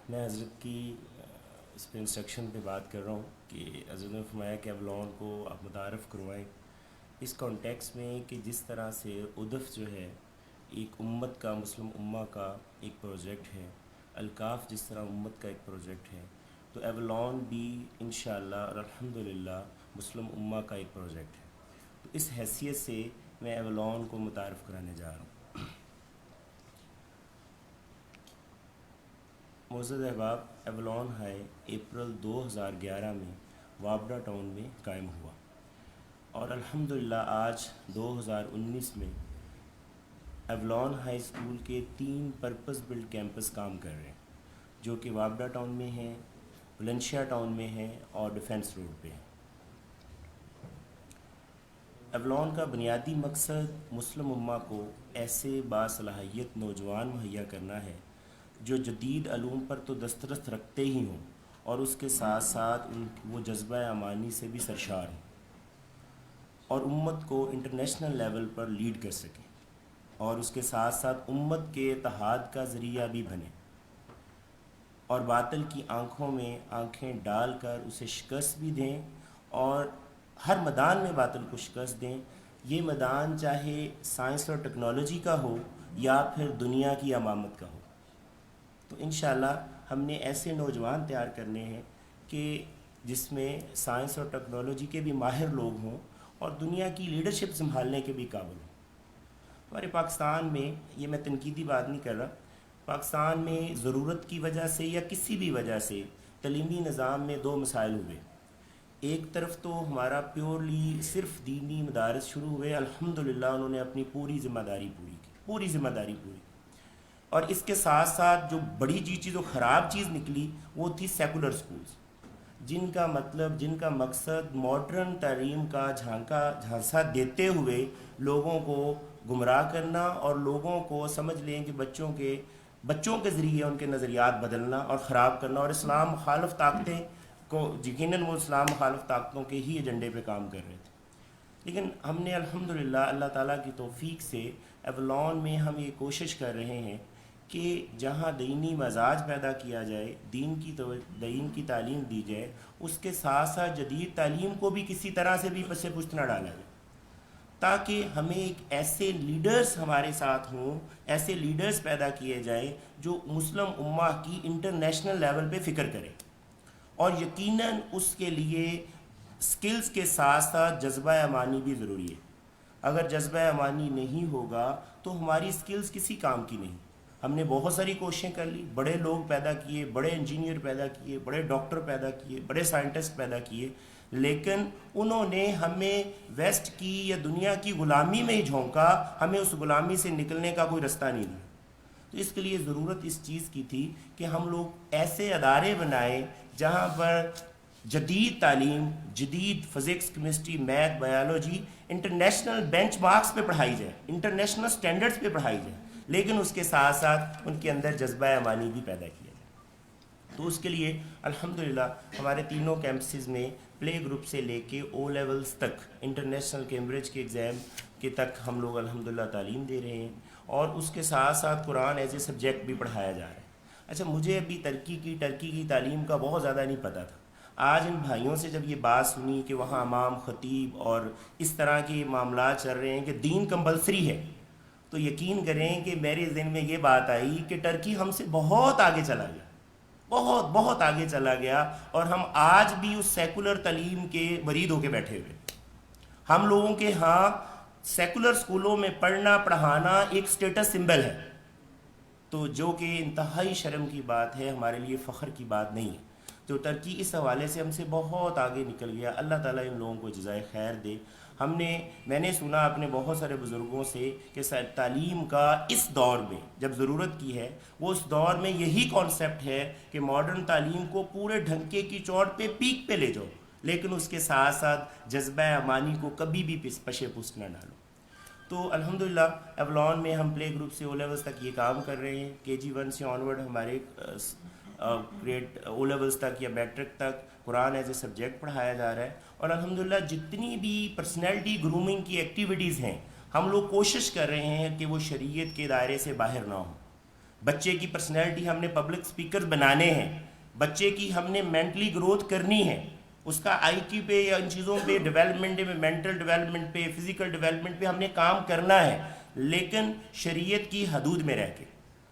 میں حضرت کی اس پہ انسٹرکشن پہ بات کر رہا ہوں کہ حضرت نے فرمایا کہ اولون کو آپ متعارف کروائیں اس کانٹیکس میں کہ جس طرح سے ادف جو ہے ایک امت کا مسلم امہ کا ایک پروجیکٹ ہے، الکاف جس طرح امت کا ایک پروجیکٹ ہے، تو ایولون بھی انشاءاللہ اور الحمدللہ مسلم امہ کا ایک پروجیکٹ ہے۔ تو اس حیثیت سے میں ایولون کو متعارف کرانے جا رہا ہوں۔ معزز احباب، ایولون ہائی اپریل 2011 میں وابڈا ٹاؤن میں قائم ہوا، اور الحمدللہ آج 2019 میں ایولون ہائی اسکول کے 3 پرپز بلڈ کیمپس کام کر رہے ہیں، جو کہ وابڈا ٹاؤن میں ہیں، ولنشیا ٹاؤن میں ہیں اور ڈیفنس روڈ پہ ہیں۔ ایولون کا بنیادی مقصد مسلم امہ کو ایسے باصلاحیت نوجوان مہیا کرنا ہے جو جدید علوم پر تو دسترس رکھتے ہی ہوں اور اس کے ساتھ ساتھ وہ جذبہ امانی سے بھی سرشار ہوں اور امت کو انٹرنیشنل لیول پر لیڈ کر سکیں، اور اس کے ساتھ ساتھ امت کے اتحاد کا ذریعہ بھی بنے اور باطل کی آنکھوں میں آنکھیں ڈال کر اسے شکست بھی دیں، اور ہر میدان میں باطل کو شکست دیں۔ یہ میدان چاہے سائنس اور ٹیکنالوجی کا ہو یا پھر دنیا کی امامت کا ہو۔ تو انشاءاللہ ہم نے ایسے نوجوان تیار کرنے ہیں کہ جس میں سائنس اور ٹیکنالوجی کے بھی ماہر لوگ ہوں اور دنیا کی لیڈرشپ سنبھالنے کے بھی قابل ہوں۔ ہمارے پاکستان میں، یہ میں تنقیدی بات نہیں کر رہا، پاکستان میں ضرورت کی وجہ سے یا کسی بھی وجہ سے تعلیمی نظام میں 2 مسائل ہوئے۔ ایک طرف تو ہمارا پیورلی صرف دینی مدارس شروع ہوئے، الحمدللہ انہوں نے اپنی پوری ذمہ داری پوری کی، پوری ذمہ داری پوری کی، اور اس کے ساتھ ساتھ جو بڑی چیز و خراب چیز نکلی وہ تھی سیکولر سکولز، جن کا مطلب، جن کا مقصد ماڈرن تعلیم کا جھانسا دیتے ہوئے لوگوں کو گمراہ کرنا اور لوگوں کو سمجھ لیں کہ بچوں کے ذریعے ان کے نظریات بدلنا اور خراب کرنا، اور اسلام مخالف طاقتیں کو یقیناً وہ اسلام مخالف طاقتوں کے ہی ایجنڈے پہ کام کر رہے تھے۔ لیکن ہم نے الحمدللہ اللہ تعالیٰ کی توفیق سے ایولون میں ہم یہ کوشش کر رہے ہیں کہ جہاں دینی مزاج پیدا کیا جائے، دین کی تعلیم دی جائے، اس کے ساتھ ساتھ جدید تعلیم کو بھی کسی طرح سے بھی پس پشت نہ ڈالا جائے، تاکہ ہمیں ایک ایسے لیڈرز ہمارے ساتھ ہوں، ایسے لیڈرز پیدا کیے جائیں جو مسلم امہ کی انٹرنیشنل لیول پہ فکر کریں، اور یقیناً اس کے لیے سکلز کے ساتھ ساتھ جذبہ امانی بھی ضروری ہے۔ اگر جذبہ امانی نہیں ہوگا تو ہماری سکلز کسی کام کی نہیں۔ ہم نے بہت ساری کوششیں کر لی، بڑے لوگ پیدا کیے، بڑے انجینئر پیدا کیے، بڑے ڈاکٹر پیدا کیے، بڑے سائنٹسٹ پیدا کیے، لیکن انہوں نے ہمیں ویسٹ کی یا دنیا کی غلامی میں ہی جھونکا، ہمیں اس غلامی سے نکلنے کا کوئی رستہ نہیں دیا۔ تو اس کے لیے ضرورت اس چیز کی تھی کہ ہم لوگ ایسے ادارے بنائیں جہاں پر جدید تعلیم، جدید physics, chemistry, math, biology international bench marks پہ پڑھائی جائے، انٹرنیشنل سٹینڈرڈز پہ پڑھائی جائے، لیکن اس کے ساتھ ساتھ ان کے اندر جذبہ امانی بھی پیدا کیا جائے۔ تو اس کے لیے الحمدللہ ہمارے تینوں کیمپسز میں پلے گروپ سے لے کے او لیولز تک، انٹرنیشنل کیمبرج کے ایگزام کے تک ہم لوگ الحمدللہ تعلیم دے رہے ہیں، اور اس کے ساتھ ساتھ قرآن ایز اے سبجیکٹ بھی پڑھایا جا رہا ہے۔ اچھا، مجھے ابھی ٹرکی کی تعلیم کا بہت زیادہ نہیں پتہ تھا۔ آج ان بھائیوں سے جب یہ بات سنی کہ وہاں امام، خطیب اور اس طرح کے معاملات چل رہے ہیں کہ دین کمپلسری ہے، تو یقین کریں کہ میرے ذہن میں یہ بات آئی کہ ٹرکی ہم سے بہت آگے چلا گیا، بہت بہت آگے چلا گیا، اور ہم آج بھی اس سیکولر تعلیم کے مرید ہو کے بیٹھے ہوئے۔ ہم لوگوں کے ہاں سیکولر سکولوں میں پڑھنا پڑھانا ایک سٹیٹس سمبل ہے، تو جو کہ انتہائی شرم کی بات ہے، ہمارے لیے فخر کی بات نہیں ہے۔ تو ٹرکی اس حوالے سے ہم سے بہت آگے نکل گیا، اللہ تعالیٰ ان لوگوں کو جزائے خیر دے۔ میں نے سنا اپنے بہت سارے بزرگوں سے کہ تعلیم کا اس دور میں جب ضرورت کی ہے، وہ اس دور میں یہی کانسیپٹ ہے کہ ماڈرن تعلیم کو پورے ڈھنکے کی چوٹ پہ، پیک پہ لے جاؤ، لیکن اس کے ساتھ ساتھ جذبہ امانی کو کبھی بھی پشے پست نہ ڈالو۔ تو الحمدللہ ایولون میں ہم پلے گروپ سے او لیولز تک یہ کام کر رہے ہیں، KG1 سے آنورڈ ہمارے گریڈ او لیولز تک یا میٹرک تک قرآن ایز اے سبجیکٹ پڑھایا جا رہا ہے، اور الحمدللہ جتنی بھی پرسنالٹی گرومنگ کی ایکٹیویٹیز ہیں، ہم لوگ کوشش کر رہے ہیں کہ وہ شریعت کے دائرے سے باہر نہ ہوں، بچے کی پرسنالٹی ہم نے پبلک سپیکر بنانے ہیں، بچے کی ہم نے مینٹلی گروتھ کرنی ہے، اس کا آئی ٹی پہ یا ان چیزوں پہ ڈیولپمنٹ میں، مینٹل ڈیولپمنٹ پہ، فزیکل ڈیولپمنٹ پہ ہم نے کام کرنا ہے، لیکن شریعت کی حدود میں رہ کے۔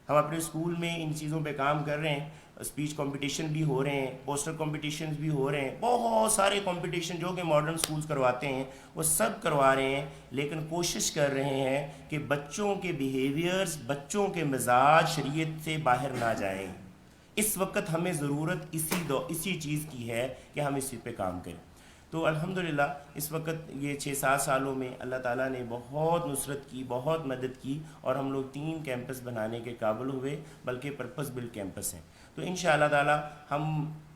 ہم اپنے اسکول میں ان چیزوں پہ کام کر رہے ہیں، اسپیچ کمپٹیشن بھی ہو رہے ہیں، پوسٹر کمپٹیشنز بھی ہو رہے ہیں، بہت سارے کمپٹیشن جو کہ ماڈرن اسکولز کرواتے ہیں وہ سب کروا رہے ہیں، لیکن کوشش کر رہے ہیں کہ بچوں کے بیہیویئرز، بچوں کے مزاج شریعت سے باہر نہ جائیں۔ اس وقت ہمیں ضرورت اسی چیز کی ہے کہ ہم اس چیز پہ کام کریں۔ تو الحمدللہ اس وقت یہ 6-7 سالوں میں اللہ تعالیٰ نے بہت نصرت کی، بہت مدد کی، اور ہم لوگ 3 کیمپس بنانے کے قابل ہوئے، بلکہ پرپس بلڈ کیمپس ہیں۔ تو انشاءاللہ تعالیٰ ہم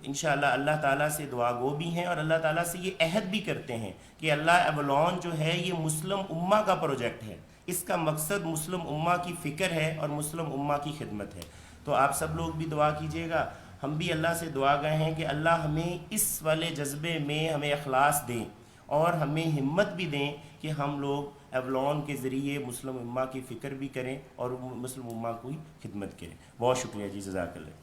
انشاءاللہ اللہ تعالیٰ سے دعا گو بھی ہیں، اور اللہ تعالیٰ سے یہ عہد بھی کرتے ہیں کہ اللہ ایولون جو ہے یہ مسلم امہ کا پروجیکٹ ہے، اس کا مقصد مسلم امہ کی فکر ہے اور مسلم امہ کی خدمت ہے۔ تو آپ سب لوگ بھی دعا کیجئے گا، ہم بھی اللہ سے دعا گئے ہیں کہ اللہ ہمیں اس والے جذبے میں ہمیں اخلاص دیں، اور ہمیں ہمت بھی دیں کہ ہم لوگ ایولون کے ذریعے مسلم امہ کی فکر بھی کریں اور مسلم امہ کی خدمت کریں۔ بہت شکریہ جی، جزاک اللہ۔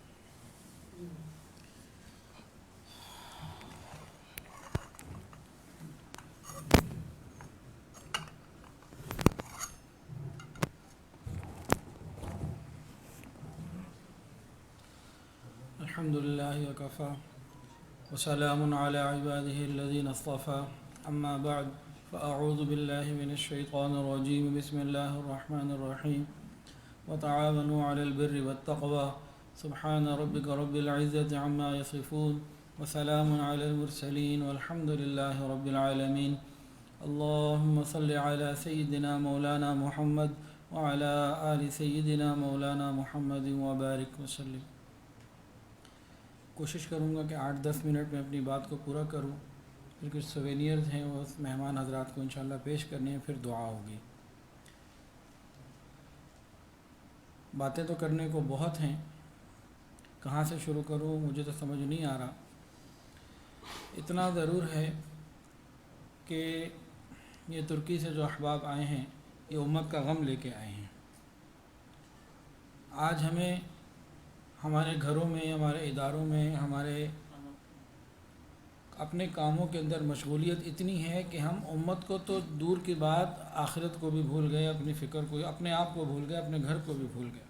الحمد لله وكفى وسلام على عباده الذين اصطفى أما بعد فأعوذ بالله من الشيطان الرجيم بسم الله الرحمن الرحيم وتعاونوا على البر والتقوى سبحان ربك رب العزة عما يصفون وسلام على المرسلين والحمد لله رب العالمين اللهم صل على سيدنا مولانا محمد وعلى آل سيدنا مولانا محمد وبارك وسلم۔ کوشش کروں گا کہ 8-10 منٹ میں اپنی بات کو پورا کروں، پھر کچھ سوینئرز ہیں وہ مہمان حضرات کو انشاءاللہ پیش کرنے ہیں، پھر دعا ہوگی۔ باتیں تو کرنے کو بہت ہیں، کہاں سے شروع کروں مجھے تو سمجھ نہیں آ رہا۔ اتنا ضرور ہے کہ یہ ترکی سے جو احباب آئے ہیں یہ امت کا غم لے کے آئے ہیں۔ آج ہمیں ہمارے گھروں میں، ہمارے اداروں میں، ہمارے اپنے کاموں کے اندر مشغولیت اتنی ہے کہ ہم امت کو تو دور کی بات آخرت کو بھی بھول گئے، اپنی فکر کو، اپنے آپ کو بھول گئے، اپنے گھر کو بھی بھول گئے۔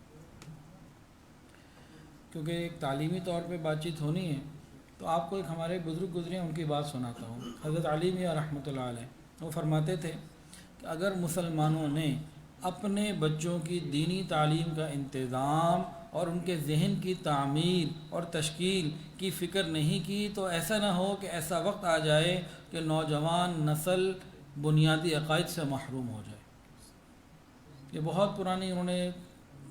کیونکہ ایک تعلیمی طور پہ بات چیت ہونی ہے تو آپ کو ایک ہمارے بزرگ گزرے ہیں ان کی بات سناتا ہوں۔ حضرت علی میاں رحمۃ اللہ علیہ وہ فرماتے تھے کہ اگر مسلمانوں نے اپنے بچوں کی دینی تعلیم کا انتظام اور ان کے ذہن کی تعمیر اور تشکیل کی فکر نہیں کی تو ایسا نہ ہو کہ ایسا وقت آ جائے کہ نوجوان نسل بنیادی عقائد سے محروم ہو جائے۔ یہ بہت پرانی انہوں نے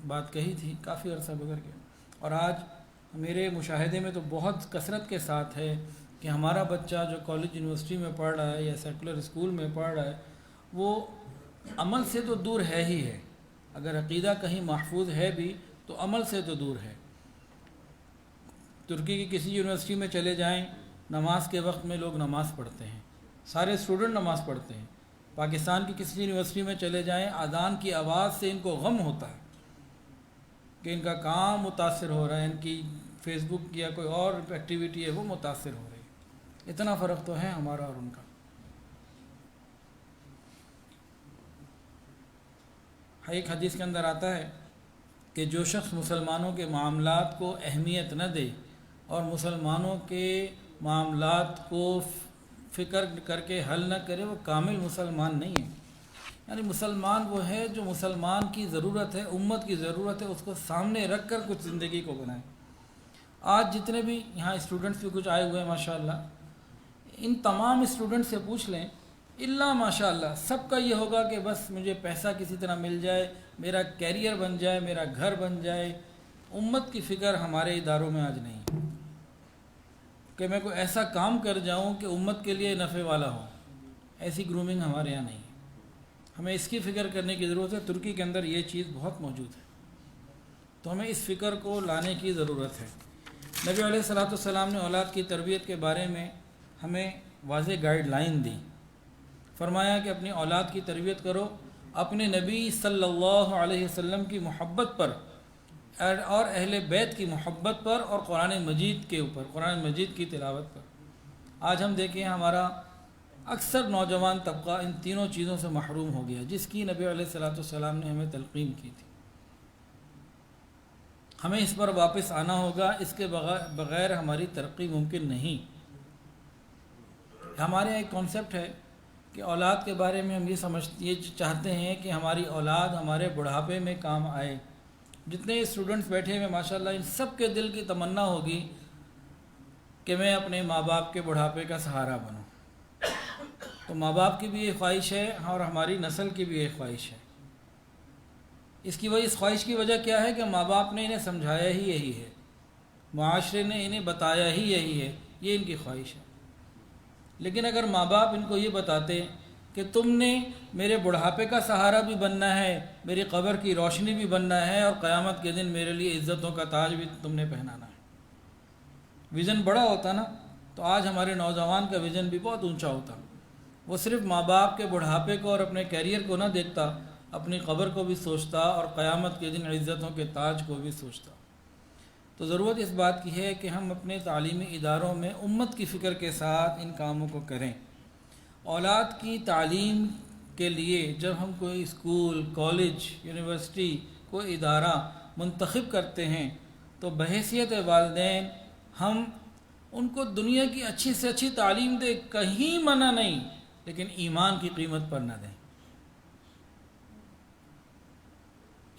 بات کہی تھی، کافی عرصہ گزر گیا، اور آج میرے مشاہدے میں تو بہت کثرت کے ساتھ ہے کہ ہمارا بچہ جو کالج یونیورسٹی میں پڑھ رہا ہے یا سیکولر اسکول میں پڑھ رہا ہے وہ عمل سے تو دور ہے ہی ہے، اگر عقیدہ کہیں محفوظ ہے بھی تو عمل سے تو دور ہے۔ ترکی کی کسی یونیورسٹی میں چلے جائیں، نماز کے وقت میں لوگ نماز پڑھتے ہیں، سارے اسٹوڈنٹ نماز پڑھتے ہیں۔ پاکستان کی کسی یونیورسٹی میں چلے جائیں، اذان کی آواز سے ان کو غم ہوتا ہے کہ ان کا کام متاثر ہو رہا ہے، ان کی فیس بک یا کوئی اور ایکٹیویٹی ہے وہ متاثر ہو رہی ہے۔ اتنا فرق تو ہے ہمارا اور ان کا۔ ایک حدیث کے اندر آتا ہے کہ جو شخص مسلمانوں کے معاملات کو اہمیت نہ دے اور مسلمانوں کے معاملات کو فکر کر کے حل نہ کرے وہ کامل مسلمان نہیں ہے۔ یعنی مسلمان وہ ہے جو مسلمان کی ضرورت ہے، امت کی ضرورت ہے، اس کو سامنے رکھ کر کچھ زندگی کو بنائے۔ آج جتنے بھی یہاں اسٹوڈنٹس بھی کچھ آئے ہوئے ہیں ماشاءاللہ، ان تمام اسٹوڈنٹ سے پوچھ لیں، اللہ ماشاءاللہ سب کا یہ ہوگا کہ بس مجھے پیسہ کسی طرح مل جائے، میرا کیریئر بن جائے، میرا گھر بن جائے۔ امت کی فکر ہمارے اداروں میں آج نہیں کہ میں کوئی ایسا کام کر جاؤں کہ امت کے لیے نفع والا ہو، ایسی گرومنگ ہمارے یہاں نہیں ہے۔ ہمیں اس کی فکر کرنے کی ضرورت ہے۔ ترکی کے اندر یہ چیز بہت موجود ہے، تو ہمیں اس فکر کو لانے کی ضرورت ہے۔ نبی علیہ الصلوۃ والسلام نے اولاد کی تربیت کے بارے میں ہمیں واضح گائیڈ لائن دی، فرمایا کہ اپنی اولاد کی تربیت کرو اپنے نبی صلی اللہ علیہ وسلم کی محبت پر، اور اہل بیت کی محبت پر اور قرآن مجید کے اوپر، قرآن مجید کی تلاوت پر۔ آج ہم دیکھیں ہمارا اکثر نوجوان طبقہ ان تینوں چیزوں سے محروم ہو گیا، جس کی نبی علیہ الصلوۃ والسلام نے ہمیں تلقین کی تھی۔ ہمیں اس پر واپس آنا ہوگا، اس کے بغیر ہماری ترقی ممکن نہیں۔ ہمارے ایک کانسیپٹ ہے کہ اولاد کے بارے میں ہم یہ چاہتے ہیں کہ ہماری اولاد ہمارے بڑھاپے میں کام آئے۔ جتنے اسٹوڈنٹس بیٹھے ہوئے ماشاءاللہ ان سب کے دل کی تمنا ہوگی کہ میں اپنے ماں باپ کے بڑھاپے کا سہارا بنوں۔ تو ماں باپ کی بھی یہ خواہش ہے اور ہماری نسل کی بھی یہ خواہش ہے۔ اس خواہش کی وجہ کیا ہے کہ ماں باپ نے انہیں سمجھایا ہی یہی ہے، معاشرے نے انہیں بتایا ہی یہی ہے، یہ ان کی خواہش ہے۔ لیکن اگر ماں باپ ان کو یہ بتاتے کہ تم نے میرے بڑھاپے کا سہارا بھی بننا ہے، میری قبر کی روشنی بھی بننا ہے، اور قیامت کے دن میرے لیے عزتوں کا تاج بھی تم نے پہنانا ہے، ویژن بڑا ہوتا نا، تو آج ہمارے نوجوان کا ویژن بھی بہت اونچا ہوتا۔ وہ صرف ماں باپ کے بڑھاپے کو اور اپنے کیریئر کو نہ دیکھتا، اپنی قبر کو بھی سوچتا اور قیامت کے دن عزتوں کے تاج کو بھی سوچتا۔ تو ضرورت اس بات کی ہے کہ ہم اپنے تعلیمی اداروں میں امت کی فکر کے ساتھ ان کاموں کو کریں۔ اولاد کی تعلیم کے لیے جب ہم کوئی اسکول، کالج، یونیورسٹی، کوئی ادارہ منتخب کرتے ہیں تو بحیثیت والدین ہم ان کو دنیا کی اچھی سے اچھی تعلیم دیں، کہیں منع نہیں، لیکن ایمان کی قیمت پر نہ دیں،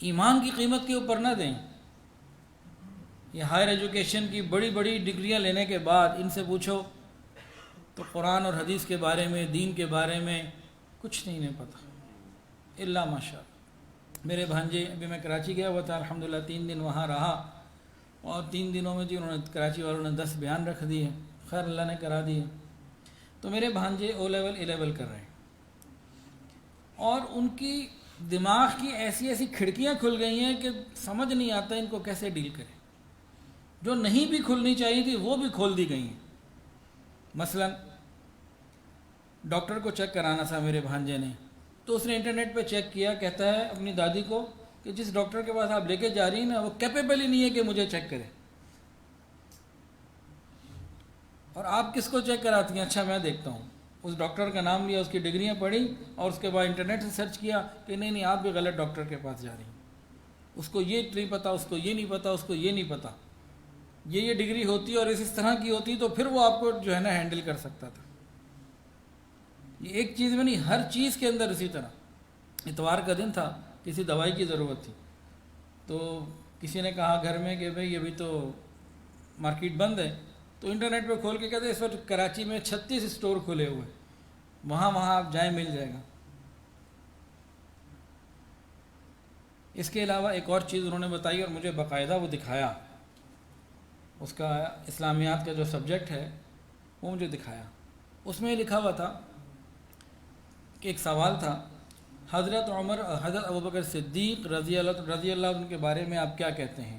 ایمان کی قیمت کے اوپر نہ دیں۔ یہ ہائر ایجوکیشن کی بڑی بڑی ڈگریاں لینے کے بعد ان سے پوچھو تو قرآن اور حدیث کے بارے میں، دین کے بارے میں کچھ نہیں پتہ الا ماشاء اللہ۔ میرے بھانجے، ابھی میں کراچی گیا ہوا تھا، الحمدللہ 3 دن وہاں رہا، اور 3 دنوں میں انہوں نے کراچی والوں نے 10 بیان رکھ دیے، خیر اللہ نے کرا دیے۔ تو میرے بھانجے او لیول اے لیول کر رہے ہیں، اور ان کی دماغ کی ایسی ایسی کھڑکیاں کھل گئی ہیں کہ سمجھ نہیں آتا ان کو کیسے ڈیل کریں۔ جو نہیں بھی کھلنی چاہیے تھی وہ بھی کھول دی گئی ہیں۔ مثلا ڈاکٹر کو چیک کرانا تھا میرے بھانجے نے، تو اس نے انٹرنیٹ پہ چیک کیا، کہتا ہے اپنی دادی کو کہ جس ڈاکٹر کے پاس آپ لے کے جا رہی ہیں نا، وہ کیپیبل ہی نہیں ہے کہ مجھے چیک کرے۔ اور آپ کس کو چیک کراتی ہیں؟ اچھا میں دیکھتا ہوں۔ اس ڈاکٹر کا نام لیا، اس کی ڈگریاں پڑھی، اور اس کے بعد انٹرنیٹ سے سرچ کیا کہ نہیں آپ بھی غلط ڈاکٹر کے پاس جا رہی ہیں، اس کو یہ نہیں پتہ، اس کو یہ نہیں پتہ، اس کو یہ نہیں پتہ، یہ ڈگری ہوتی اور اس طرح کی ہوتی تو پھر وہ آپ کو جو ہے نا ہینڈل کر سکتا تھا۔ یہ ایک چیز میں نہیں، ہر چیز کے اندر اسی طرح۔ اتوار کا دن تھا، کسی دوائی کی ضرورت تھی، تو کسی نے کہا گھر میں کہ بھئی ابھی تو مارکیٹ بند ہے، تو انٹرنیٹ پہ کھول کے کہتے ہیں اس وقت کراچی میں 36 اسٹور کھلے ہوئے، وہاں آپ جائیں مل جائے گا۔ اس کے علاوہ ایک اور چیز انہوں نے بتائی اور مجھے باقاعدہ وہ دکھایا، اس کا اسلامیات کا جو سبجیکٹ ہے وہ مجھے دکھایا۔ اس میں لکھا ہوا تھا کہ ایک سوال تھا، حضرت ابوبکر صدیق رضی اللہ عنہ کے بارے میں آپ کیا کہتے ہیں،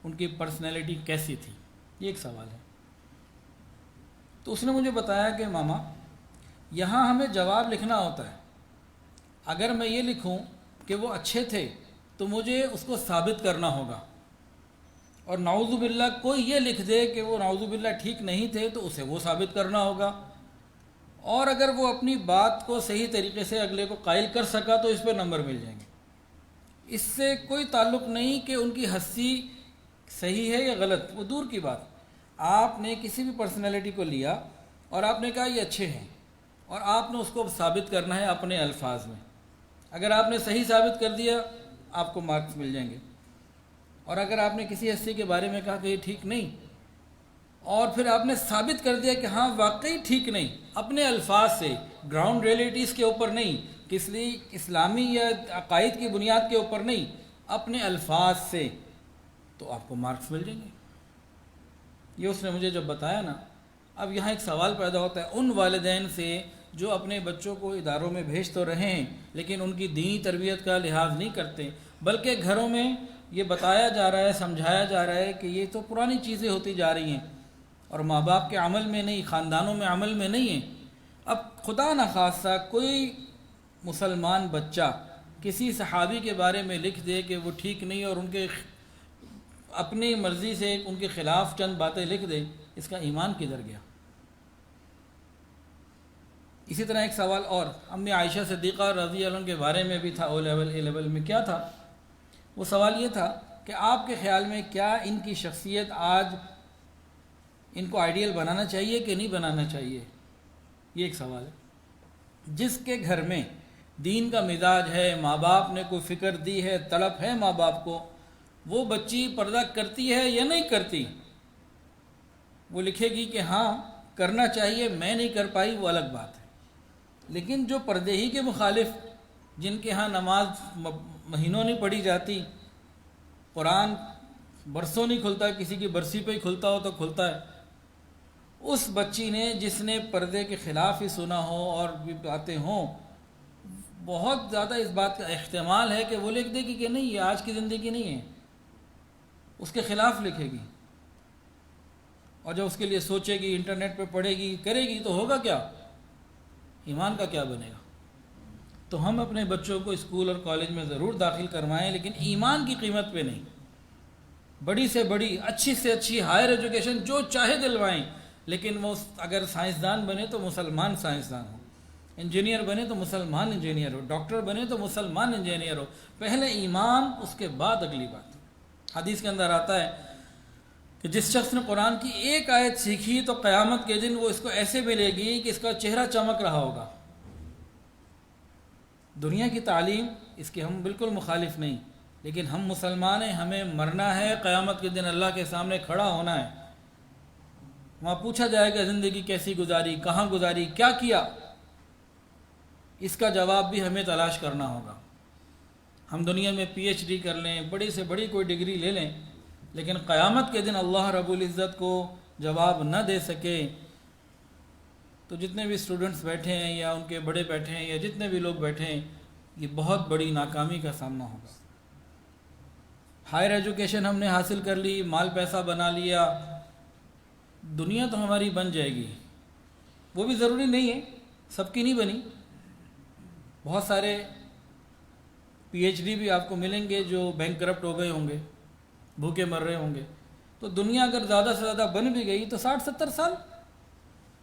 ان کی پرسنالٹی کیسی تھی، یہ ایک سوال ہے۔ تو اس نے مجھے بتایا کہ ماما یہاں ہمیں جواب لکھنا ہوتا ہے، اگر میں یہ لکھوں کہ وہ اچھے تھے تو مجھے اس کو ثابت کرنا ہوگا، اور نعوذ باللہ کوئی یہ لکھ دے کہ وہ نعوذ باللہ ٹھیک نہیں تھے تو اسے وہ ثابت کرنا ہوگا، اور اگر وہ اپنی بات کو صحیح طریقے سے اگلے کو قائل کر سکا تو اس پہ نمبر مل جائیں گے۔ اس سے کوئی تعلق نہیں کہ ان کی ہستی صحیح ہے یا غلط، وہ دور کی بات۔ آپ نے کسی بھی پرسنالٹی کو لیا اور آپ نے کہا یہ اچھے ہیں، اور آپ نے اس کو ثابت کرنا ہے اپنے الفاظ میں۔ اگر آپ نے صحیح ثابت کر دیا آپ کو مارکس مل جائیں گے، اور اگر آپ نے کسی ہستی کے بارے میں کہا کہ یہ ٹھیک نہیں، اور پھر آپ نے ثابت کر دیا کہ ہاں واقعی ٹھیک نہیں، اپنے الفاظ سے، گراؤنڈ ریئلٹیز کے اوپر نہیں، کس لیے اسلامی یا عقائد کی بنیاد کے اوپر نہیں، اپنے الفاظ سے، تو آپ کو مارکس مل جائیں گے۔ یہ اس نے مجھے جب بتایا نا، اب یہاں ایک سوال پیدا ہوتا ہے ان والدین سے جو اپنے بچوں کو اداروں میں بھیج تو رہے ہیں لیکن ان کی دینی تربیت کا لحاظ نہیں کرتے، بلکہ گھروں میں یہ بتایا جا رہا ہے، سمجھایا جا رہا ہے کہ یہ تو پرانی چیزیں ہوتی جا رہی ہیں، اور ماں باپ کے عمل میں نہیں، خاندانوں میں عمل میں نہیں ہیں۔ اب خدا نخواستہ کوئی مسلمان بچہ کسی صحابی کے بارے میں لکھ دے کہ وہ ٹھیک نہیں اور ان کے اپنی مرضی سے ان کے خلاف چند باتیں لکھ دے، اس کا ایمان کدھر گیا؟ اسی طرح ایک سوال اور امی عائشہ صدیقہ رضی اللہ عنہ کے بارے میں بھی تھا، او لیول اے لیول میں کیا تھا؟ وہ سوال یہ تھا کہ آپ کے خیال میں کیا ان کی شخصیت آج ان کو آئیڈیل بنانا چاہیے کہ نہیں بنانا چاہیے؟ یہ ایک سوال ہے۔ جس کے گھر میں دین کا مزاج ہے، ماں باپ نے کوئی فکر دی ہے، طلب ہے ماں باپ کو، وہ بچی پردہ کرتی ہے یا نہیں کرتی، وہ لکھے گی کہ ہاں کرنا چاہیے، میں نہیں کر پائی، وہ الگ بات ہے۔ لیکن جو پردے ہی کے مخالف، جن کے ہاں نماز مہینوں نہیں پڑھی جاتی، قرآن برسوں نہیں کھلتا، کسی کی برسی پہ ہی کھلتا ہو تو کھلتا ہے، اس بچی نے جس نے پردے کے خلاف ہی سنا ہو اور بھی باتیں ہوں، بہت زیادہ اس بات کا احتمال ہے کہ وہ لکھ دے گی کہ نہیں یہ آج کی زندگی نہیں ہے، اس کے خلاف لکھے گی۔ اور جب اس کے لیے سوچے گی، انٹرنیٹ پہ پڑھے گی، کرے گی، تو ہوگا کیا؟ ایمان کا کیا بنے گا؟ تو ہم اپنے بچوں کو اسکول اور کالج میں ضرور داخل کروائیں، لیکن ایمان کی قیمت پہ نہیں۔ بڑی سے بڑی، اچھی سے اچھی ہائر ایجوکیشن جو چاہے دلوائیں، لیکن وہ اگر سائنسدان بنے تو مسلمان سائنسدان ہو، انجینئر بنے تو مسلمان انجینئر ہو، ڈاکٹر بنے تو مسلمان انجینئر ہو۔ پہلے ایمان، اس کے بعد اگلی بات۔ حدیث کے اندر آتا ہے کہ جس شخص نے قرآن کی ایک آیت سیکھی تو قیامت کے دن وہ اس کو ایسے ملے گی کہ اس کا چہرہ چمک رہا ہوگا۔ دنیا کی تعلیم، اس کے ہم بالکل مخالف نہیں، لیکن ہم مسلمان ہیں، ہمیں مرنا ہے، قیامت کے دن اللہ کے سامنے کھڑا ہونا ہے۔ وہاں پوچھا جائے گا زندگی کیسی گزاری، کہاں گزاری، کیا کیا، اس کا جواب بھی ہمیں تلاش کرنا ہوگا۔ ہم دنیا میں پی ایچ ڈی کر لیں، بڑی سے بڑی کوئی ڈگری لے لیں، لیکن قیامت کے دن اللہ رب العزت کو جواب نہ دے سکے تو جتنے بھی اسٹوڈنٹس بیٹھے ہیں یا ان کے بڑے بیٹھے ہیں یا جتنے بھی لوگ بیٹھے ہیں، یہ بہت بڑی ناکامی کا سامنا ہوگا۔ ہائر ایجوکیشن ہم نے حاصل کر لی، مال پیسہ بنا لیا، دنیا تو ہماری بن جائے گی، وہ بھی ضروری نہیں ہے، سب کی نہیں بنی۔ بہت سارے پی ایچ ڈی بھی آپ کو ملیں گے جو بینک کرپٹ ہو گئے ہوں گے، بھوکے مر رہے ہوں گے۔ تو دنیا اگر زیادہ سے زیادہ بن بھی گئی تو 60-70 سال،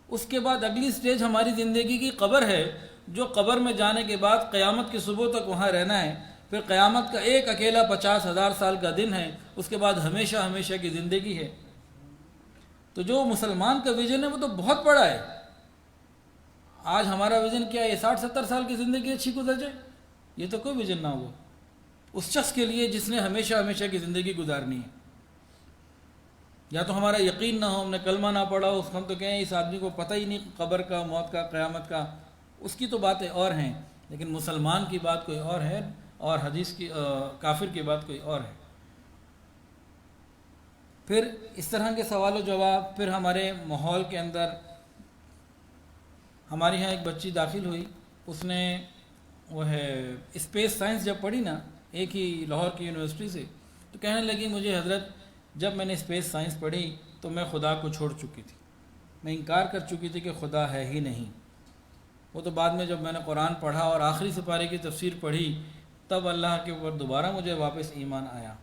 اس کے بعد اگلی سٹیج ہماری زندگی کی قبر ہے، جو قبر میں جانے کے بعد قیامت کی صبح تک وہاں رہنا ہے، پھر قیامت کا ایک اکیلا 50,000 سال کا دن ہے، اس کے بعد ہمیشہ ہمیشہ کی زندگی ہے۔ تو جو مسلمان کا ویژن ہے وہ تو بہت بڑا ہے۔ آج ہمارا ویژن کیا ہے؟ یہ 60-70 سال کی زندگی اچھی گزر جائے، یہ تو کوئی ویژن نہ ہوا اس شخص کے لیے جس نے ہمیشہ ہمیشہ کی زندگی گزارنی ہے۔ یا تو ہمارا یقین نہ ہو، ہم نے کلمہ نہ پڑھا ہو، ہم تو کہیں اس آدمی کو پتہ ہی نہیں قبر کا، موت کا، قیامت کا، اس کی تو باتیں اور ہیں، لیکن مسلمان کی بات کوئی اور ہے اور حدیث کی کافر کی بات کوئی اور ہے۔ پھر اس طرح کے سوال و جواب، پھر ہمارے ماحول کے اندر ہمارے یہاں ایک بچی داخل ہوئی، اس نے وہ ہے اسپیس سائنس جب پڑھی نا، ایک ہی لاہور کی یونیورسٹی سے، تو کہنے لگی مجھے حضرت جب میں نے اسپیس سائنس پڑھی تو میں خدا کو چھوڑ چکی تھی، میں انکار کر چکی تھی کہ خدا ہے ہی نہیں۔ وہ تو بعد میں جب میں نے قرآن پڑھا اور آخری سپارے کی تفسیر پڑھی، تب اللہ کے اوپر دوبارہ مجھے واپس ایمان آیا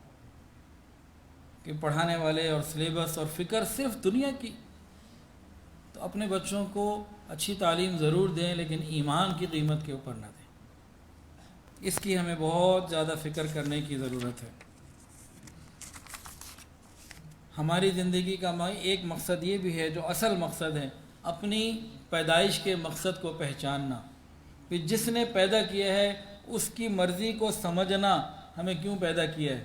کہ پڑھانے والے اور سلیبس اور فکر صرف دنیا کی۔ تو اپنے بچوں کو اچھی تعلیم ضرور دیں، لیکن ایمان کی قیمت کے اوپر نہ دیں، اس کی ہمیں بہت زیادہ فکر کرنے کی ضرورت ہے۔ ہماری زندگی کا ایک مقصد یہ بھی ہے، جو اصل مقصد ہے، اپنی پیدائش کے مقصد کو پہچاننا، پھر جس نے پیدا کیا ہے اس کی مرضی کو سمجھنا، ہمیں کیوں پیدا کیا ہے،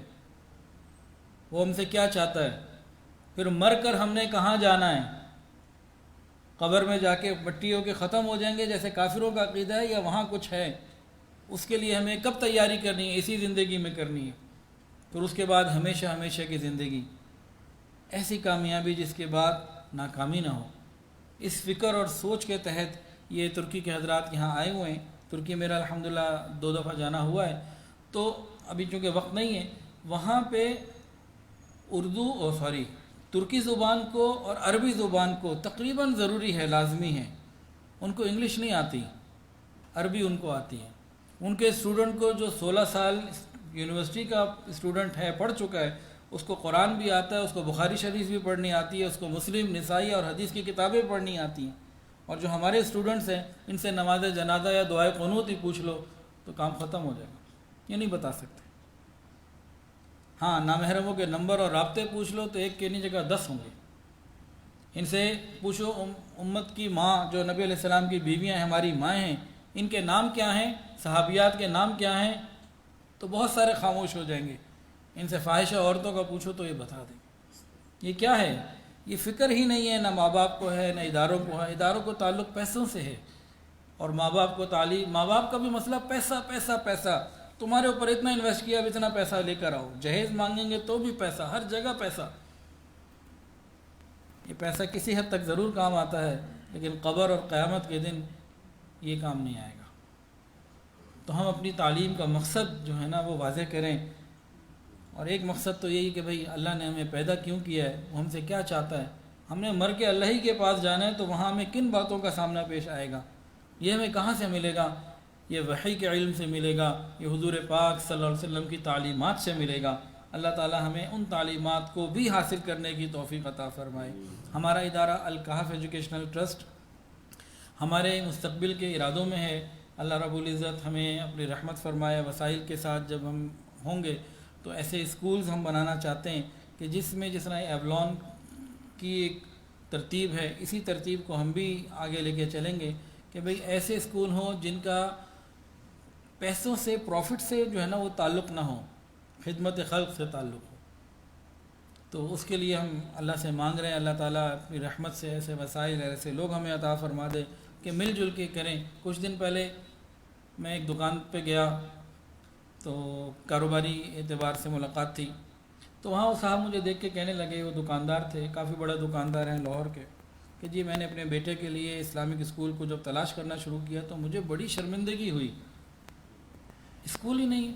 وہ ہم سے کیا چاہتا ہے، پھر مر کر ہم نے کہاں جانا ہے، قبر میں جا کے مٹی ہو کے ختم ہو جائیں گے جیسے کافروں کا عقیدہ ہے، یا وہاں کچھ ہے، اس کے لیے ہمیں کب تیاری کرنی ہے، اسی زندگی میں کرنی ہے، پھر اس کے بعد ہمیشہ ہمیشہ کی زندگی، ایسی کامیابی جس کے بعد ناکامی نہ ہو۔ اس فکر اور سوچ کے تحت یہ ترکی کے حضرات یہاں آئے ہوئے ہیں۔ ترکی میرا الحمدللہ 2 دفعہ جانا ہوا ہے، تو ابھی چونکہ وقت نہیں ہے، وہاں پہ ترکی زبان کو اور عربی زبان کو تقریباً ضروری ہے، لازمی ہے۔ ان کو انگلش نہیں آتی، عربی ان کو آتی ہے۔ ان کے اسٹوڈنٹ کو جو 16 سال یونیورسٹی کا اسٹوڈنٹ ہے، پڑھ چکا ہے، اس کو قرآن بھی آتا ہے، اس کو بخاری شریف بھی پڑھنی آتی ہے، اس کو مسلم، نسائی اور حدیث کی کتابیں پڑھنی آتی ہیں. اور جو ہمارے اسٹوڈنٹس ہیں ان سے نماز جنازہ یا دعائے قنوت ہی پوچھ لو تو کام ختم ہو جائے گا. یہ نہیں بتا سکتے. ہاں، نامحرموں کے نمبر اور رابطے پوچھ لو تو ایک کی جگہ 10 ہوں گے. ان سے پوچھو امت کی ماں جو نبی علیہ السلام کی بیویاں ہیں، ہماری مائیں ہیں، ان کے نام کیا ہیں، صحابیات کے نام کیا ہیں، تو بہت سارے خاموش ہو جائیں گے. ان سے فاحشہ عورتوں کا پوچھو تو یہ بتا دیں گے. یہ کیا ہے؟ یہ فکر ہی نہیں ہے، نہ ماں باپ کو ہے نہ اداروں کو ہے. اداروں کو تعلق پیسوں سے ہے، اور ماں باپ کو تعلیم. ماں باپ کا بھی مسئلہ پیسہ پیسہ پیسہ. تمہارے اوپر اتنا انویسٹ کیا، اب اتنا پیسہ لے کر آؤ. جہیز مانگیں گے تو بھی پیسہ، ہر جگہ پیسہ. یہ پیسہ کسی حد تک ضرور کام آتا ہے، لیکن قبر اور قیامت کے دن یہ کام نہیں آئے گا. تو ہم اپنی تعلیم کا مقصد جو ہے نا وہ واضح کریں. اور ایک مقصد تو یہی کہ بھئی اللہ نے ہمیں پیدا کیوں کیا ہے، وہ ہم سے کیا چاہتا ہے. ہم نے مر کے اللہ ہی کے پاس جانا ہے، تو وہاں ہمیں کن باتوں کا سامنا پیش آئے گا، یہ ہمیں کہاں سے ملے گا؟ یہ وحی کے علم سے ملے گا، یہ حضور پاک صلی اللہ علیہ وسلم کی تعلیمات سے ملے گا. اللہ تعالی ہمیں ان تعلیمات کو بھی حاصل کرنے کی توفیق عطا فرمائے. ہمارا ادارہ الکہف ایجوکیشنل ٹرسٹ ہمارے مستقبل کے ارادوں میں ہے. اللہ رب العزت ہمیں اپنی رحمت فرمائے. وسائل کے ساتھ جب ہم ہوں گے تو ایسے اسکولز ہم بنانا چاہتے ہیں کہ جس طرح ایولون کی ایک ترتیب ہے، اسی ترتیب کو ہم بھی آگے لے کے چلیں گے کہ بھئی ایسے اسکول ہوں جن کا پیسوں سے، پروفٹ سے جو ہے نا وہ تعلق نہ ہو، خدمت خلق سے تعلق ہو. تو اس کے لیے ہم اللہ سے مانگ رہے ہیں، اللہ تعالیٰ اپنی رحمت سے ایسے وسائل، ایسے لوگ ہمیں عطا فرما دے کہ مل جل کے کریں. کچھ دن پہلے میں ایک دکان پہ گیا تو کاروباری اعتبار سے ملاقات تھی. تو وہاں وہ صاحب مجھے دیکھ کے کہنے لگے، وہ دکاندار تھے، کافی بڑا دکاندار ہیں لاہور کے، کہ جی میں نے اپنے بیٹے کے لیے اسلامک اسکول کو جب تلاش کرنا شروع کیا تو مجھے بڑی شرمندگی ہوئی، اسکول ہی نہیں.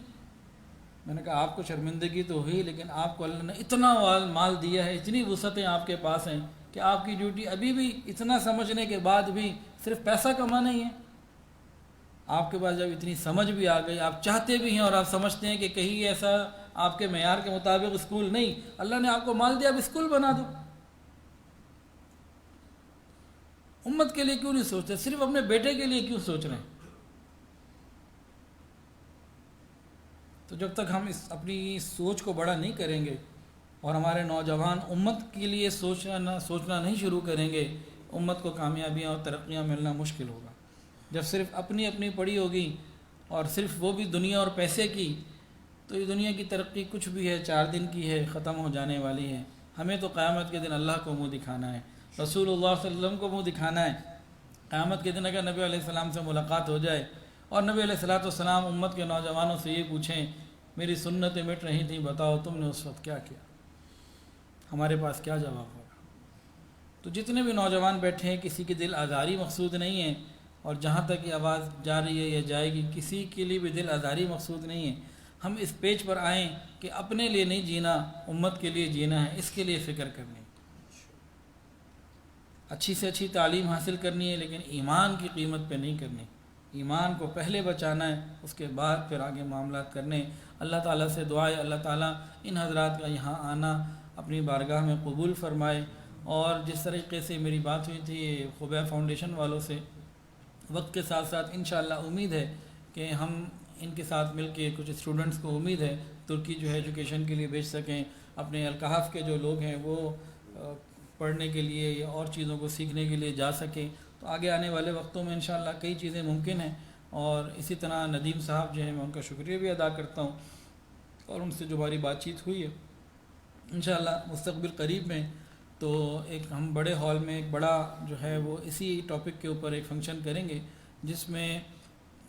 میں نے کہا آپ کو شرمندگی تو ہوئی، لیکن آپ کو اللہ نے اتنا مال دیا ہے، اتنی وسعتیں آپ کے پاس ہیں کہ آپ کی ڈیوٹی ابھی بھی اتنا سمجھنے کے بعد بھی صرف پیسہ کمانا ہی ہے. آپ کے پاس جب اتنی سمجھ بھی آ گئی، آپ چاہتے بھی ہیں اور آپ سمجھتے ہیں کہ کہیں ایسا آپ کے معیار کے مطابق اسکول نہیں، اللہ نے آپ کو مال دیا، اب اسکول بنا دو. امت کے لیے کیوں نہیں سوچتے؟ صرف اپنے بیٹے کے لیے کیوں سوچ رہے ہیں؟ تو جب تک ہم اپنی سوچ کو بڑا نہیں کریں گے اور ہمارے نوجوان امت کے لیے سوچنا نہیں شروع کریں گے، امت کو کامیابیاں اور ترقیاں ملنا مشکل ہوگا. جب صرف اپنی پڑی ہوگی اور صرف وہ بھی دنیا اور پیسے کی، تو یہ دنیا کی ترقی کچھ بھی ہے، 4 دن کی ہے، ختم ہو جانے والی ہے. ہمیں تو قیامت کے دن اللہ کو منہ دکھانا ہے، رسول اللہ صلی اللہ علیہ وسلم کو منہ دکھانا ہے. قیامت کے دن اگر نبی علیہ السلام سے ملاقات ہو جائے اور نبی علیہ السلام امت کے نوجوانوں سے یہ پوچھیں میری سنتیں مٹ رہی تھیں، بتاؤ تم نے اس وقت کیا کیا، ہمارے پاس کیا جواب ہوگا؟ تو جتنے بھی نوجوان بیٹھے ہیں، کسی کی دل آزاری مقصود نہیں ہے، اور جہاں تک یہ آواز جا رہی ہے یا جائے گی، کسی کے لیے بھی دل آزاری مقصود نہیں ہے. ہم اس پیج پر آئیں کہ اپنے لیے نہیں جینا، امت کے لیے جینا ہے، اس کے لیے فکر کرنی. اچھی سے اچھی تعلیم حاصل کرنی ہے، لیکن ایمان کی قیمت پہ نہیں کرنی. ایمان کو پہلے بچانا ہے، اس کے بعد پھر آگے معاملات کرنے. اللہ تعالیٰ سے دعا ہے اللہ تعالیٰ ان حضرات کا یہاں آنا اپنی بارگاہ میں قبول فرمائے. اور جس طریقے سے میری بات ہوئی تھی خبیہ فاؤنڈیشن والوں سے، وقت کے ساتھ ساتھ انشاءاللہ امید ہے کہ ہم ان کے ساتھ مل کے کچھ اسٹوڈنٹس کو امید ہے ترکی جو ہے ایجوکیشن کے لیے بھیج سکیں. اپنے الکہف کے جو لوگ ہیں وہ پڑھنے کے لیے یا اور چیزوں کو سیکھنے کے لیے جا سکیں. تو آگے آنے والے وقتوں میں انشاءاللہ کئی چیزیں ممکن ہیں. اور اسی طرح ندیم صاحب جو ہیں میں ان کا شکریہ بھی ادا کرتا ہوں، اور ان سے جو ہماری بات چیت ہوئی ہے انشاءاللہ مستقبل قریب میں تو ایک ہم بڑے ہال میں ایک بڑا جو ہے وہ اسی ٹاپک کے اوپر ایک فنکشن کریں گے، جس میں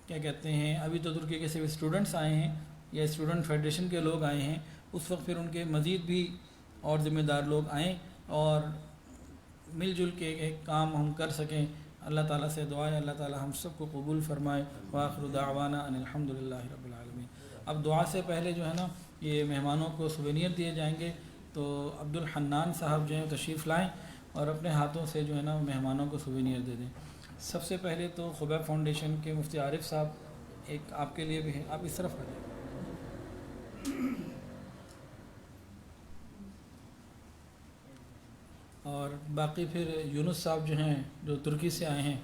کیا کہتے ہیں ابھی تو ترکی کے صرف اسٹوڈنٹس آئے ہیں یا اسٹوڈنٹ فیڈریشن کے لوگ آئے ہیں، اس وقت پھر ان کے مزید بھی اور ذمہ دار لوگ آئیں اور مل جل کے ایک کام ہم کر سکیں. اللہ تعالیٰ سے دعا ہے اللہ تعالیٰ ہم سب کو قبول فرمائے. وآخر دعوانا ان الحمدللہ رب العالمین. اب دعا سے پہلے جو ہے نا یہ مہمانوں کو سوینیر دیے جائیں گے، تو عبد الحنان صاحب جو ہیں تشریف لائیں اور اپنے ہاتھوں سے جو ہے نا مہمانوں کو سوینیر دے دیں. سب سے پہلے تو خبیہ فاؤنڈیشن کے مفتی عارف صاحب ایک آپ کے لیے بھی ہے، آپ اس طرف آ جائیں. اور باقی پھر یونس صاحب جو ہیں جو ترکی سے آئے ہیں.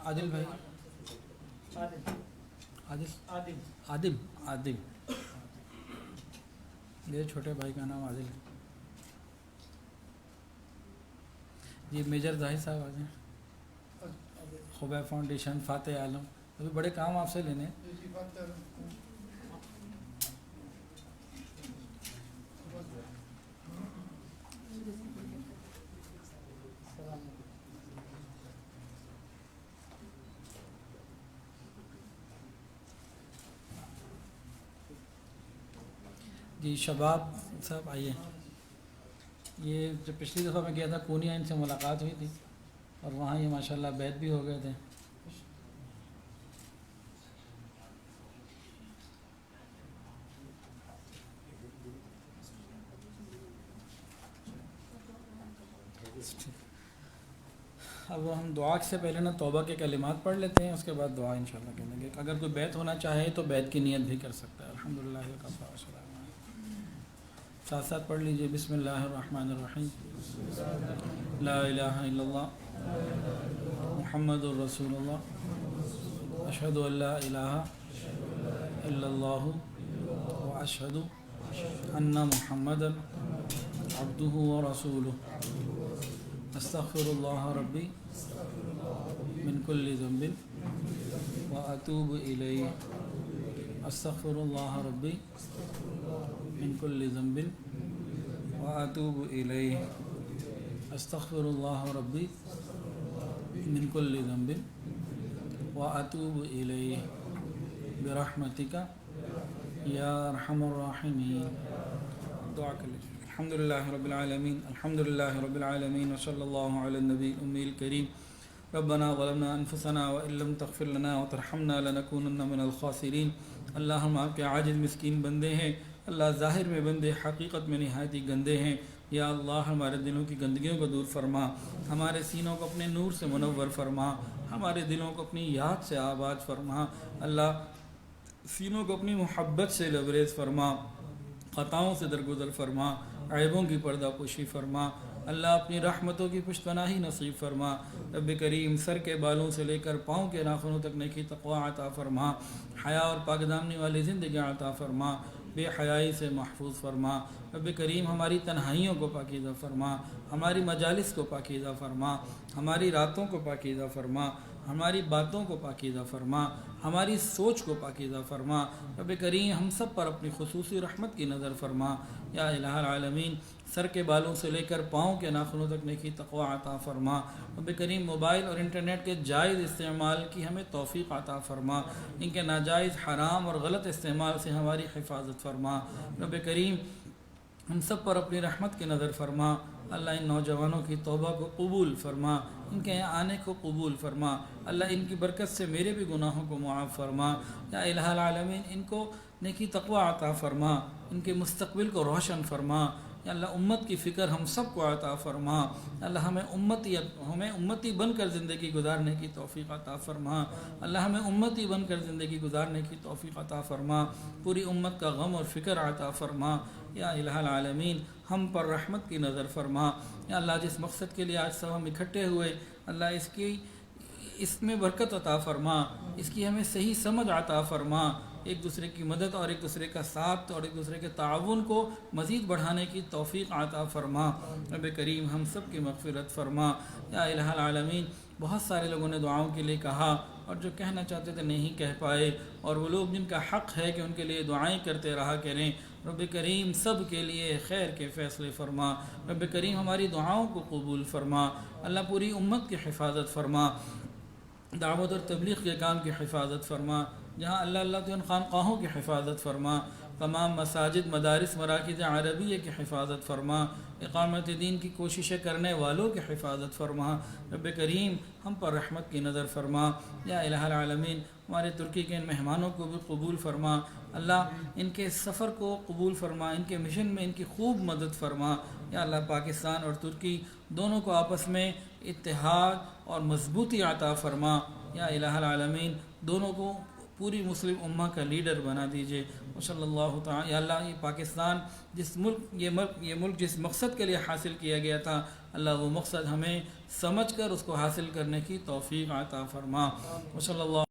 عادل بھائی, عادل میرے چھوٹے بھائی کا نام عادل ہے جی. میجر ظاہر صاحب آ جائیں. خبیب فاؤنڈیشن, فاتح عالم, ابھی بڑے کام آپ سے لینے ہیں. جی شباب صاحب آئیے. یہ جو پچھلی دفعہ میں گیا تھا کونیا, ان سے ملاقات ہوئی تھی اور وہاں یہ ماشاءاللہ بیعت بھی ہو گئے تھے. اب ہم دعا سے پہلے نا توبہ کے کلمات پڑھ لیتے ہیں, اس کے بعد دعا انشاءاللہ کریں گے. اگر کوئی بیعت ہونا چاہے تو بیعت کی نیت بھی کر سکتا ہے. الحمدللہ وکفی والسلام. ساتھ ساتھ پڑھ لیجئے. بسم اللہ الرحمن الرحیم. لا الہ الا اللہ محمد الرسول اللہ اشہد ان لا الہ الا اللہ واشہد ان محمدا عبدہ ورسولہ استغفر اللہ ربی من کل ذنب واتوب الیہ. استغفر اللہ ربی من کل ذنب واتوب الیہ. استغفر اللہ ربی من کل ذنب واتوب الیہ برحمتک یا ارحم الراحمین. دعا کر لیجیے. الحمدللہ رب العالمین, الحمدللہ رب العالمین, وصلی اللہ علی النبی الأمی الکریم. ربنا ظلمنا انفسنا وان لم تغفر لنا وترحمنا لنکونن من الخاسرین. اللہ ہم آپ کے عاجز مسکین بندے ہیں. اللہ ظاہر میں بندے, حقیقت میں نہایت ہی گندے ہیں. یا اللہ ہمارے دلوں کی گندگیوں کو دور فرما, ہمارے سینوں کو اپنے نور سے منور فرما, ہمارے دلوں کو اپنی یاد سے آباد فرما. اللہ سینوں کو اپنی محبت سے لبریز فرما, خطاؤں سے درگزر فرما, عیبوں کی پردہ پوشی فرما. اللہ اپنی رحمتوں کی پشت پناہی نصیب فرما. رب کریم سر کے بالوں سے لے کر پاؤں کے ناخنوں تک نیکی تقوی عطا فرما. حیا اور پاک دامنی والی زندگی عطا فرما, بے حیائی سے محفوظ فرما. رب کریم ہماری تنہائیوں کو پاکیزہ فرما, ہماری مجالس کو پاکیزہ فرما, ہماری راتوں کو پاکیزہ فرما, ہماری باتوں کو پاکیزہ فرما, ہماری سوچ کو پاکیزہ فرما. رب کریم ہم سب پر اپنی خصوصی رحمت کی نظر فرما. یا الہ العالمین سر کے بالوں سے لے کر پاؤں کے ناخنوں تک نیکی تقوی عطا فرما. رب کریم موبائل اور انٹرنیٹ کے جائز استعمال کی ہمیں توفیق عطا فرما, ان کے ناجائز حرام اور غلط استعمال سے ہماری حفاظت فرما. رب کریم ہم سب پر اپنی رحمت کی نظر فرما. اللہ ان نوجوانوں کی توبہ کو قبول فرما, ان کے یہاں آنے کو قبول فرما. اللہ ان کی برکت سے میرے بھی گناہوں کو معاف فرما. یا الہ العالمین ان کو نیکی تقوی عطا فرما, ان کے مستقبل کو روشن فرما. یا اللہ امت کی فکر ہم سب کو عطا فرما. اللہ ہمیں امتی بن کر زندگی گزارنے کی توفیق عطا فرما. اللہ ہمیں امتی بن کر زندگی گزارنے کی توفیق عطا فرما. پوری امت کا غم اور فکر عطا فرما. یا الہ العالمین ہم پر رحمت کی نظر فرما. یا اللہ جس مقصد کے لیے آج سب ہم اکٹھے ہوئے, اللہ اس میں برکت عطا فرما, اس کی ہمیں صحیح سمجھ عطا فرما. ایک دوسرے کی مدد اور ایک دوسرے کا ساتھ اور ایک دوسرے کے تعاون کو مزید بڑھانے کی توفیق عطا فرما. رب کریم ہم سب کی مغفرت فرما. یا الہ العالمین بہت سارے لوگوں نے دعاؤں کے لیے کہا اور جو کہنا چاہتے تھے نہیں کہہ پائے, اور وہ لوگ جن کا حق ہے کہ ان کے لیے دعائیں کرتے رہا کریں. رب کریم سب کے لیے خیر کے فیصلے فرما. رب کریم ہماری دعاؤں کو قبول فرما. اللہ پوری امت کی حفاظت فرما, دعوت اور تبلیغ کے کام کی حفاظت فرما. جہاں اللہ تو ان خانقاہوں کی حفاظت فرما. تمام مساجد مدارس مراکز عربیہ کی حفاظت فرما، اقامت دین کی کوششیں کرنے والوں کی حفاظت فرما۔ رب کریم ہم پر رحمت کی نظر فرما۔ یا الہ العالمین ہمارے ترکی کے ان مہمانوں کو بھی قبول فرما، اللہ ان کے سفر کو قبول فرما، ان کے مشن میں ان کی خوب مدد فرما۔ یا اللہ پاکستان اور ترکی دونوں کو آپس میں اتحاد اور مضبوطی عطا فرما۔ یا الہ العالمین دونوں کو پوری مسلم امہ کا لیڈر بنا دیجئے۔ وصلی اللہ تعالی، یا اللہ یہ پاکستان یہ ملک جس مقصد کے لیے حاصل کیا گیا تھا، اللہ وہ مقصد ہمیں سمجھ کر اس کو حاصل کرنے کی توفیق عطا فرما۔ وصلی اللہ